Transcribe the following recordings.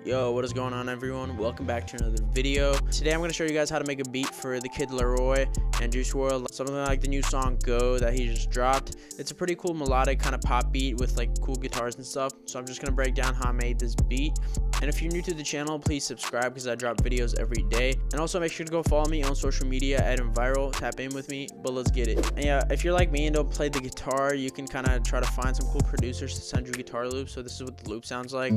Yo, what is going on, everyone? Welcome back to another video. Today I'm going to show you guys how to make a beat for the kid Laroi and Wrld, something like the new song Go that he just dropped. It's a pretty cool melodic kind of pop beat with like cool guitars and stuff, so I'm just going to break down how I made this beat. And if you're new to the channel, please subscribe because I drop videos every day. And also make sure to go follow me on social media at Viral. Tap in with me, but let's get it. And yeah, if you're like me and don't play the guitar, you can kind of try to find some cool producers to send you guitar loops. So this is what the loop sounds like.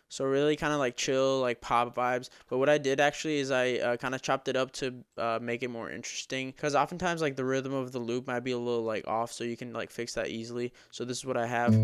So really kind of like chill, like pop vibes. But what I did actually is I kind of chopped it up to make it more interesting, because oftentimes like the rhythm of the loop might be a little like off, so you can like fix that easily. So this is what I have.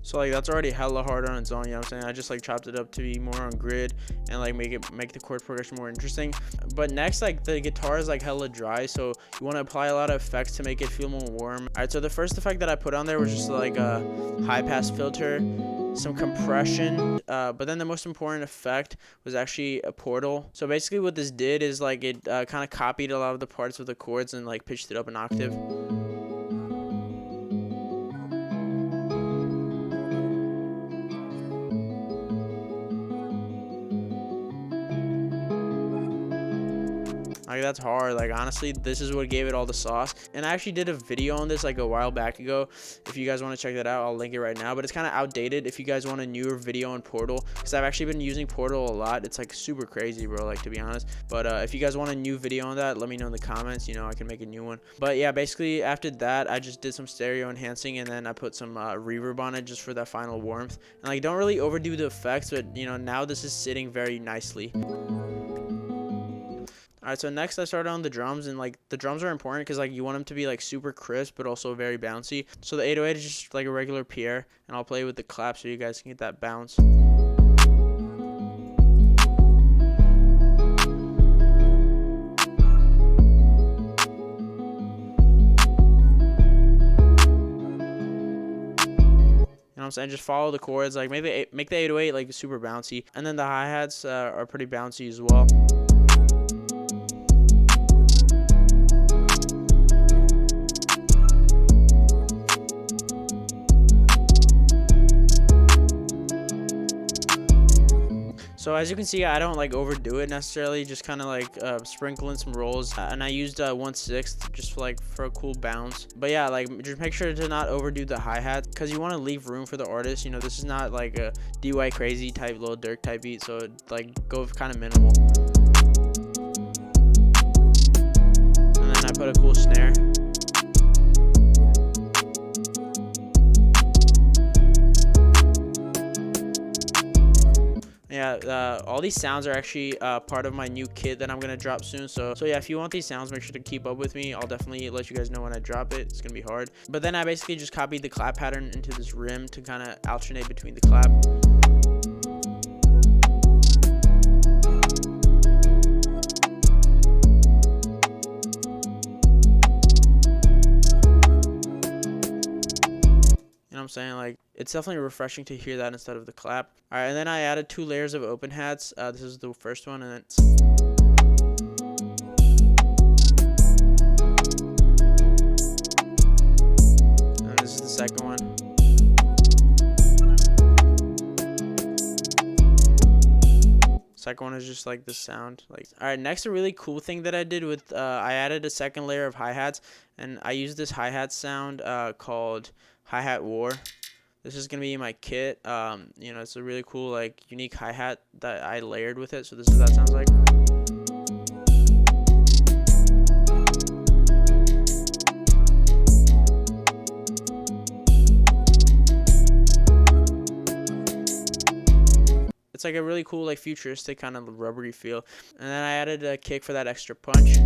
So like that's already hella hard on its own, you know what I'm saying? I just like chopped it up to be more on grid and like make the chord progression more interesting. But next, like the guitar is like hella dry, so you want to apply a lot of effects to make it feel more warm. All right, so the first effect that I put on there was just like a high pass filter, some compression, but then the most important effect was actually a portal. So basically what this did is like it kind of copied a lot of the parts of the chords and like pitched it up an octave. Like that's hard. Like honestly, this is what gave it all the sauce. And I actually did a video on this like a while back ago. If you guys want to check that out, I'll link it right now. But it's kind of outdated if you guys want a newer video on Portal, because I've actually been using Portal a lot. It's like super crazy, bro, like to be honest. But if you guys want a new video on that, let me know in the comments, you know, I can make a new one. But yeah, basically after that I just did some stereo enhancing, and then I put some reverb on it just for that final warmth. And like don't really overdo the effects, but you know, now this is sitting very nicely. Alright, so next I started on the drums, and like the drums are important because like you want them to be like super crisp but also very bouncy. So the 808 is just like a regular Pierre, and I'll play with the clap so you guys can get that bounce. I'm saying, just follow the chords, like make the 808 like super bouncy, and then the hi-hats are pretty bouncy as well. So as you can see, I don't like overdo it necessarily, just kind of like sprinkle in some rolls, and I used 1/6 just like for a cool bounce. But yeah, like just make sure to not overdo the hi-hat, because you want to leave room for the artist. You know, this is not like a DY crazy type Lil Durk type beat, so like go kind of minimal. And then I put a cool snare. Yeah, all these sounds are actually part of my new kit that I'm gonna drop soon. So yeah, if you want these sounds, make sure to keep up with me. I'll definitely let you guys know when I drop it. It's gonna be hard. But then I basically just copied the clap pattern into this rim to kind of alternate between the clap. I'm saying, like it's definitely refreshing to hear that instead of the clap. All right, and then I added 2 layers of open hats. This is the first one, and then this is the second one. Second one is just like the sound. Like, all right, next a really cool thing that I did with I added a second layer of hi-hats, and I used this hi-hat sound called Hi-Hat War. This is gonna be in my kit. You know, it's a really cool like unique hi-hat that I layered with it. So this is what that sounds like. It's like a really cool like futuristic kind of rubbery feel. And then I added a kick for that extra punch.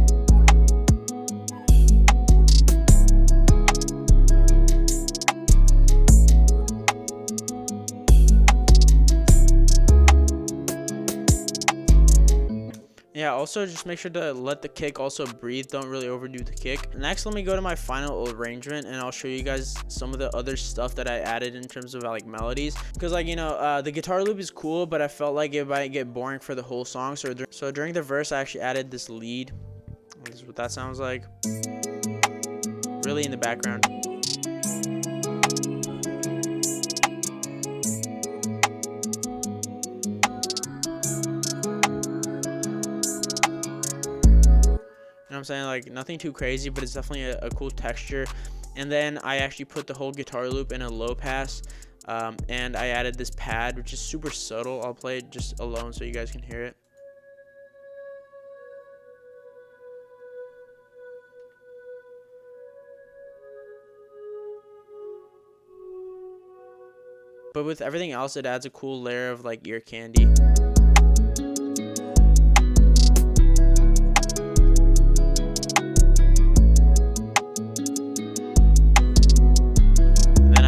also just make sure to let the kick also breathe. Don't really overdo the kick. Next, let me go to my final arrangement, and I'll show you guys some of the other stuff that I added in terms of like melodies, because like, you know, the guitar loop is cool, but I felt like it might get boring for the whole song. So during the verse, I actually added this lead. This is what that sounds like, really in the background. I'm saying, like, nothing too crazy, but it's definitely a cool texture. And then I actually put the whole guitar loop in a low pass, and I added this pad, which is super subtle. I'll play it just alone so you guys can hear it. But with everything else, it adds a cool layer of like ear candy.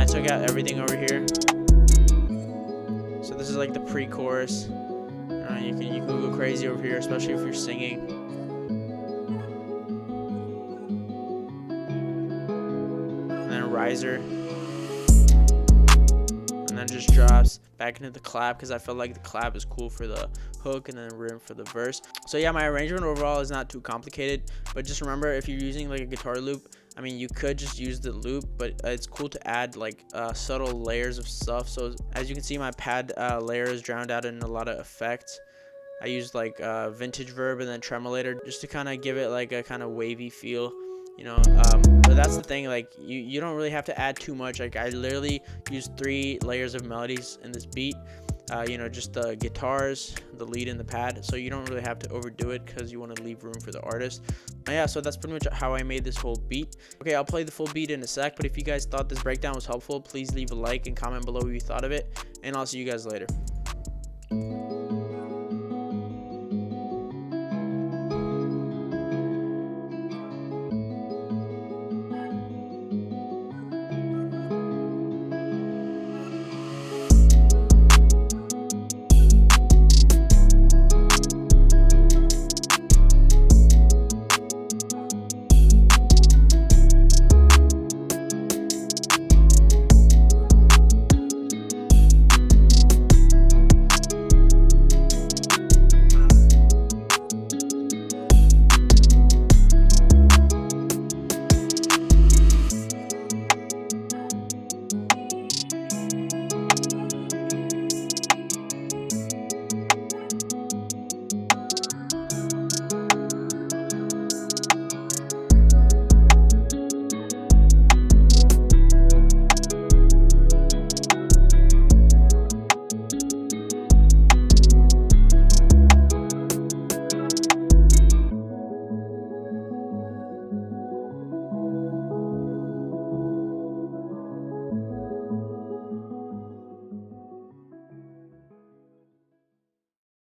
Took out everything over here. So this is like the pre-chorus. You can go crazy over here, especially if you're singing. And then a riser. And then just drops back into the clap, because I felt like the clap is cool for the hook and then rim for the verse. So yeah, my arrangement overall is not too complicated, but just remember, if you're using like a guitar loop, I mean, you could just use the loop, but it's cool to add like subtle layers of stuff. So as you can see, my pad layer is drowned out in a lot of effects. I used like vintage verb and then tremolator just to kind of give it like a kind of wavy feel, you know. But that's the thing, like you don't really have to add too much. Like I literally used 3 layers of melodies in this beat. You know, just the guitars, the lead, and the pad, so you don't really have to overdo it because you want to leave room for the artist. Yeah, so that's pretty much how I made this whole beat. Okay, I'll play the full beat in a sec, but if you guys thought this breakdown was helpful, please leave a like and comment below what you thought of it, and I'll see you guys later.